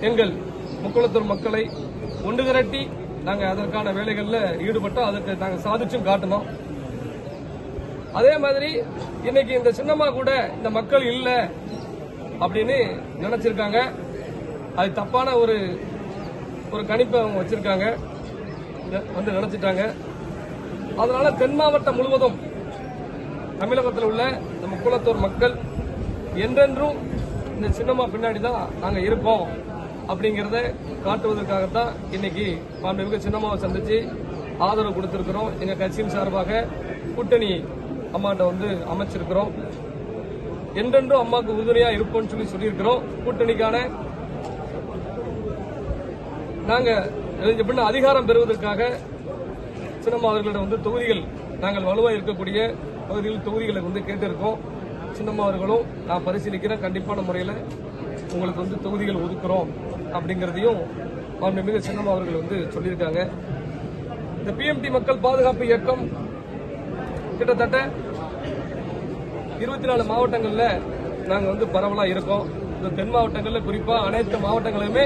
எங்கள் முக்குளத்தூர் மக்களை ஒன்று திரட்டி நாங்கள் அதற்கான வேலைகளில் ஈடுபட்டோம். அதுக்கு நாங்கள் சாதிச்சும் காட்டணும். அதே மாதிரி இன்னைக்கு இந்த சின்னமா கூட இந்த மக்கள் இல்ல அப்படின்னு நினைச்சிருக்காங்க. அது தப்பான ஒரு கணிப்பை அவங்க வச்சிருக்காங்க, வந்து நினைச்சிட்டாங்க. அதனால தென் மாவட்டம் முழுவதும் தமிழகத்தில் உள்ள இந்த முக்குளத்தூர் மக்கள் என்றென்றும் இந்த சின்னமா பின்னாடி தான் நாங்க இருக்கோம் அப்படிங்கறத காட்டுவதற்காகத்தான் இன்னைக்கு மாண்புமிகு சின்னம்மாவை சந்திச்சு ஆதரவு கொடுத்திருக்கிறோம். எங்க கட்சியின் சார்பாக கூட்டணி அம்மாட்ட வந்து அமைச்சிருக்கிறோம். என்றென்றும் அம்மாவுக்கு உறுதுணையா இருப்போம்னு சொல்லியிருக்கிறோம். கூட்டணிக்கான நாங்க எப்படின்னா அதிகாரம் பெறுவதற்காக சின்னம்மா அவர்களிடம் வந்து தொகுதிகள் நாங்கள் வலுவாக இருக்கக்கூடிய தொகுதிகளை வந்து கேட்டிருக்கோம். சின்னம்மா அவர்களும் நான் பரிசீலிக்கிறேன், கண்டிப்பான முறையில் உங்களுக்கு வந்து தொகுதிகள் ஒதுக்குறோம் அப்படிங்கறதையும் மாண்புமிகு சின்னம்மா அவர்கள் வந்து சொல்லியிருக்காங்க. இந்த பிஎம்டி மக்கள் பாதுகாப்பு இயக்கம் கிட்டத்தட்ட 24 மாவட்டங்களில் நாங்கள் வந்து பரவலாக இருக்கோம். இந்த தென் மாவட்டங்களில் குறிப்பாக அனைத்து மாவட்டங்களுமே